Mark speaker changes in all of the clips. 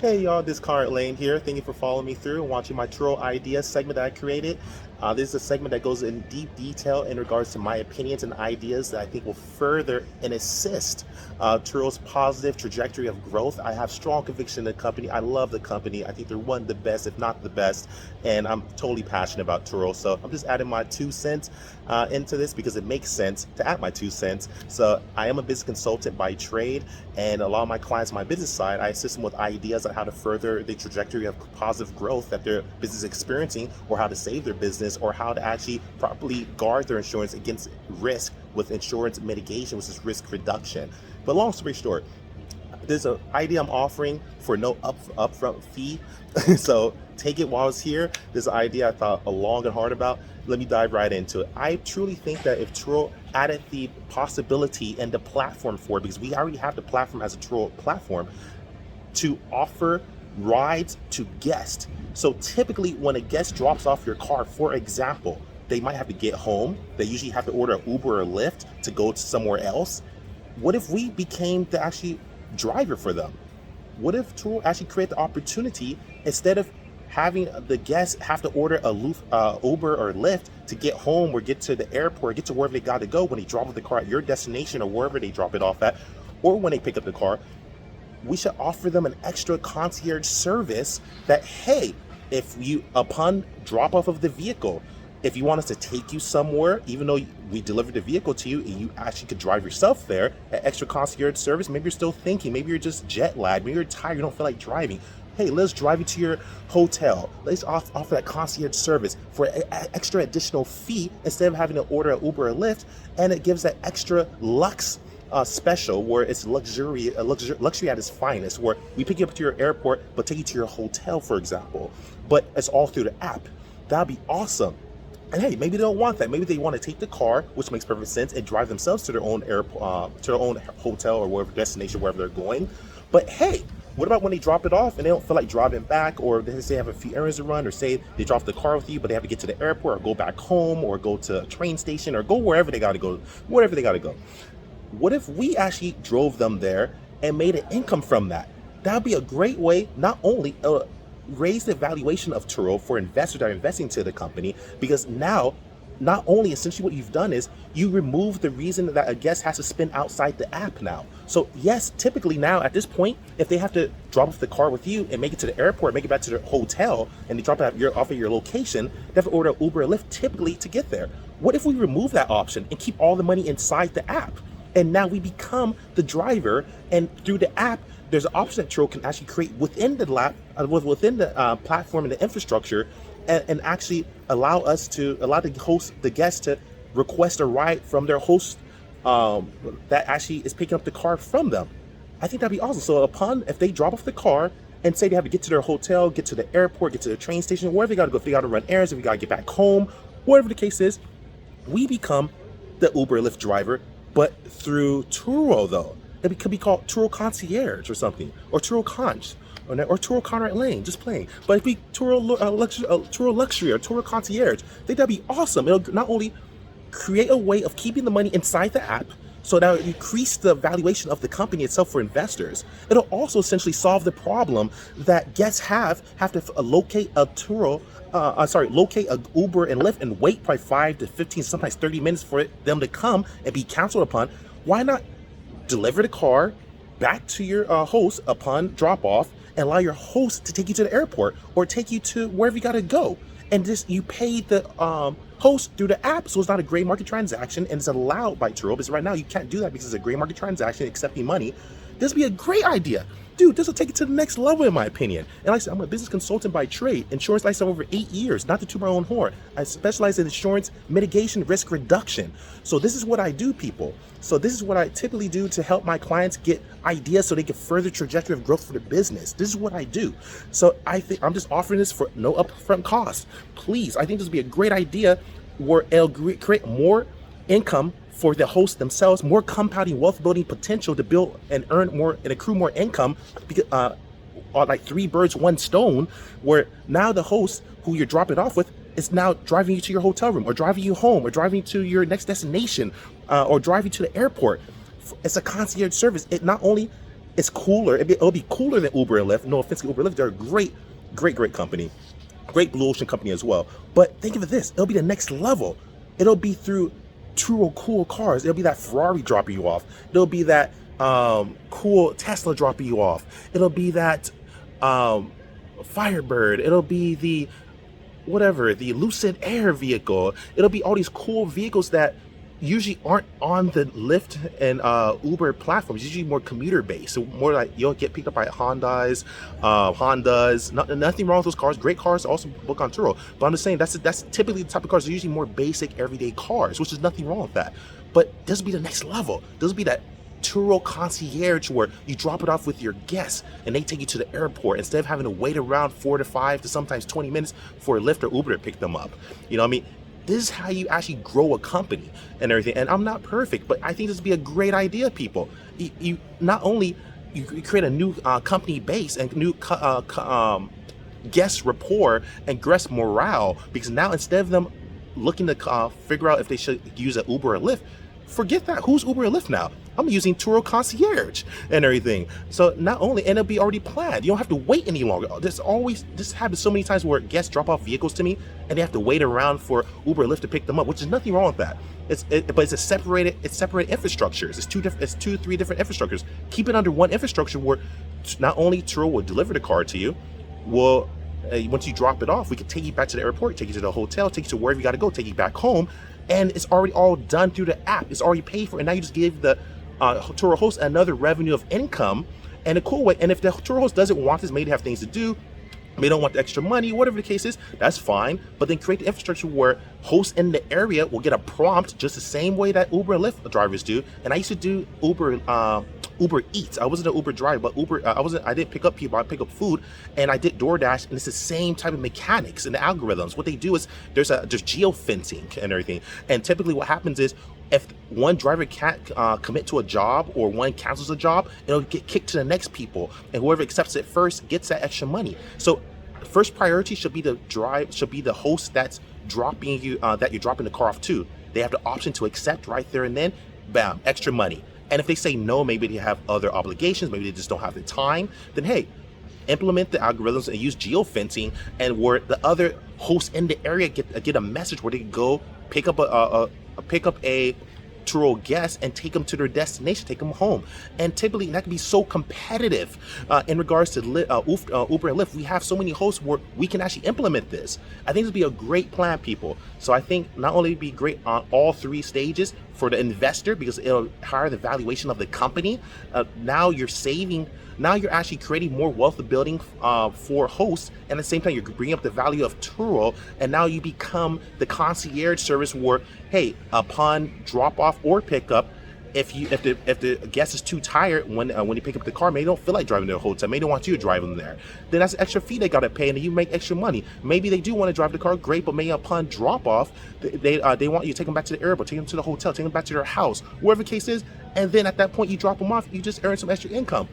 Speaker 1: Hey y'all, this is Conrad Layn here. Thank you for following me through and watching my Turo Ideas segment that I created. This is a segment that goes in deep detail in regards to my opinions and ideas that I think will further and assist Turo's positive trajectory of growth. I have strong conviction in the company. I love the company. I think they're one of the best, if not the best, and I'm totally passionate about Turo. So I'm just adding my 2 cents into this because it makes sense to add my 2 cents. So I am a business consultant by trade, and a lot of my clients on my business side, I assist them with ideas on how to further the trajectory of positive growth that their business is experiencing, or how to save their business, or how to actually properly guard their insurance against risk with insurance mitigation, which is risk reduction. But long story short, there's an idea I'm offering for no upfront fee. So take it while it's here. There's an idea I thought long and hard about. Let me dive right into it. I truly think that if Turo added the possibility and the platform for it, because we already have the platform as a Turo platform, to offer rides to guests. So typically when a guest drops off your car, for example, they might have to get home. They usually have to order an Uber or Lyft to go to somewhere else. What if we became the actually driver for them? What if Turo actually create the opportunity, instead of having the guests have to order a Uber or Lyft to get home or get to the airport, get to wherever they got to go when they drop off the car at your destination or wherever they drop it off at, or when they pick up the car, we should offer them an extra concierge service that, hey, if you, upon drop off of the vehicle, if you want us to take you somewhere, even though we delivered the vehicle to you and you actually could drive yourself there, an extra concierge service, maybe you're still thinking, maybe you're just jet lagged, maybe you're tired, you don't feel like driving. Hey, let's drive you to your hotel. Let's offer that concierge service for an extra additional fee instead of having to order an Uber or Lyft, and it gives that extra luxe special where it's luxury at its finest, where we pick you up to your airport but take you to your hotel, for example, but it's all through the app. That'd be awesome. And hey, maybe they don't want that. Maybe they want to take the car, which makes perfect sense, and drive themselves to their own airport, to their own hotel or wherever destination, wherever they're going. But hey, what about when they drop it off and they don't feel like driving back, or they say they have a few errands to run, or say they drop the car with you but they have to get to the airport or go back home or go to a train station or go wherever they got to go, wherever they got to go. What if we actually drove them there and made an income from that? That would be a great way, not only raise the valuation of Turo for investors that are investing into the company, because now, not only essentially what you've done is you remove the reason that a guest has to spend outside the app now. So yes, typically now at this point, if they have to drop off the car with you and make it to the airport, make it back to their hotel, and they drop it off at your location, they have to order Uber or Lyft typically to get there. What if we remove that option and keep all the money inside the app? And now we become the driver, and through the app, there's an option that Turo can actually create within the platform and the infrastructure, and actually allow the guest to request a ride from their host that actually is picking up the car from them. I think that'd be awesome. So if they drop off the car and say they have to get to their hotel, get to the airport, get to the train station, wherever they got to go, if they got to run errands, if they got to get back home, whatever the case is, we become the Uber Lyft driver, but through Turo though. It could be called Turo Concierge or something, or Turo Conch, or Turo Conrad Layn, just playing. But if we Turo Luxury or Turo Concierge, I think that'd be awesome. It'll not only create a way of keeping the money inside the app, so that would increase the valuation of the company itself for investors. It'll also essentially solve the problem that guests have to locate a Uber and Lyft and wait probably 5 to 15, sometimes 30 minutes for them to come and be canceled upon. Why not deliver the car back to your host upon drop off and allow your host to take you to the airport or take you to wherever you got to go, and just you pay the host through the app, so it's not a gray market transaction, and it's allowed by Turo, because right now you can't do that because it's a gray market transaction accepting money. This would be a great idea. Dude, this will take it to the next level in my opinion. And like I said, I'm a business consultant by trade, insurance license over 8 years, not to toot my own horn. I specialize in insurance mitigation, risk reduction. So this is what I do, people. So this is what I typically do to help my clients get ideas so they can further trajectory of growth for the business. This is what I do. So I think I'm just offering this for no upfront cost. Please, I think this would be a great idea where it'll create more income for the hosts themselves, more compounding wealth building potential to build and earn more and accrue more income, because like 3 birds, 1 stone, where now the host who you're dropping off with is now driving you to your hotel room, or driving you home, or driving you to your next destination, or driving you to the airport. It's a concierge service. It not only it's cooler. It'll be cooler than Uber and Lyft. No offense to Uber and Lyft, they're a great company, great blue ocean company as well. But think of it this: it'll be the next level. It'll be through Turo cool cars. It'll be that Ferrari dropping you off. It'll be that cool Tesla dropping you off. It'll be that Firebird. It'll be the whatever, the Lucid Air vehicle. It'll be all these cool vehicles that usually aren't on the Lyft and Uber platforms. Usually more commuter based, so more like you'll get picked up by Hondas. Nothing wrong with those cars. Great cars, also book on Turo. But I'm just saying that's typically the type of cars. They're usually more basic everyday cars, which is nothing wrong with that. But this will be the next level. This will be that Turo concierge where you drop it off with your guests and they take you to the airport instead of having to wait around 4 to 5 to sometimes 20 minutes for a Lyft or Uber to pick them up. You know what I mean? This is how you actually grow a company and everything. And I'm not perfect, but I think this would be a great idea, people. You not only you create a new company base and new guest rapport and guest morale, because now instead of them looking to figure out if they should use an Uber or Lyft, forget that. Who's Uber or Lyft now? I'm using Turo Concierge and everything. So not only, and it'll be already planned. You don't have to wait any longer. This happens so many times where guests drop off vehicles to me and they have to wait around for Uber or Lyft to pick them up, which is nothing wrong with that. But it's separated infrastructures. It's 3 different infrastructures. Keep it under one infrastructure where not only Turo will deliver the car to you, once you drop it off, we can take you back to the airport, take you to the hotel, take you to wherever you got to go, take you back home. And it's already all done through the app. It's already paid for. And now you just give the Turo host another revenue of income and a cool way. And if the Turo host doesn't want this, maybe they have things to do, they don't want the extra money, whatever the case is, that's fine. But then create the infrastructure where hosts in the area will get a prompt just the same way that Uber and Lyft drivers do. And I used to do Uber Eats. I wasn't an Uber driver, but I didn't pick up people, I pick up food, and I did DoorDash, and it's the same type of mechanics and the algorithms. What they do is there's geofencing and everything. And typically what happens is if one driver can't commit to a job or one cancels a job, it'll get kicked to the next people, and whoever accepts it first gets that extra money. So first priority should be the host that's dropping you, that you're dropping the car off to. They have the option to accept right there and then, bam, extra money. And if they say no, maybe they have other obligations, maybe they just don't have the time, then hey, implement the algorithms and use geofencing, and where the other hosts in the area get a message where they can go pick up a Turo guest and take them to their destination, take them home. And typically that can be so competitive in regards to Uber and Lyft. We have so many hosts where we can actually implement this. I think this would be a great plan, people. So I think not only be great on all 3 stages for the investor, because it'll higher the valuation of the company. Now you're actually creating more wealth building for hosts, and at the same time you're bringing up the value of Turo, and now you become the concierge service where, hey, upon drop off or pickup, if the guest is too tired when you pick up the car, maybe they don't feel like driving to the hotel, maybe they don't want you to drive them there, then that's an extra fee they got to pay, and you make extra money. Maybe they do want to drive the car, great, but maybe upon drop off they want you to take them back to the airport, take them to the hotel, take them back to their house, whatever the case is, and then at that point you drop them off, you just earn some extra income.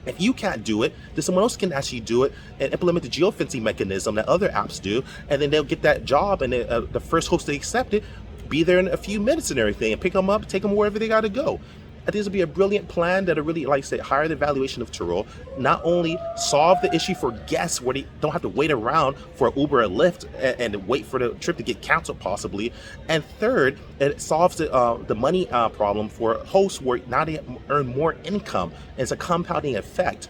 Speaker 1: If you can't do it, then someone else can actually do it and implement the geofencing mechanism that other apps do, and then they'll get that job, and then, the first host they accept it, be there in a few minutes and everything, and pick them up, take them wherever they got to go. I think this would be a brilliant plan that'll really, like I said, higher the valuation of Turo. Not only solve the issue for guests where they don't have to wait around for Uber or Lyft and wait for the trip to get canceled possibly. And third, it solves the money problem for hosts where now they earn more income. And it's a compounding effect.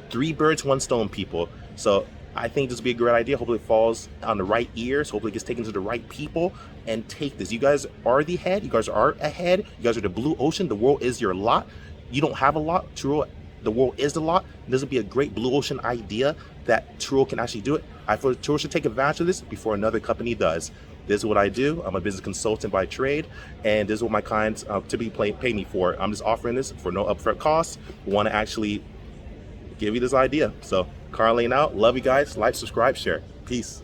Speaker 1: 3 birds, 1 stone, people. So I think this would be a great idea. Hopefully it falls on the right ears. Hopefully it gets taken to the right people, and take this. You guys are the head. You guys are ahead. You guys are the blue ocean. The world is your lot. You don't have a lot. Turo, the world is the lot. And this would be a great blue ocean idea that Turo can actually do it. I feel Turo should take advantage of this before another company does. This is what I do. I'm a business consultant by trade, and this is what my clients typically pay me for. I'm just offering this for no upfront costs. Want to actually give you this idea. So Conrad Layn out. Love you guys. Like, subscribe, share. Peace.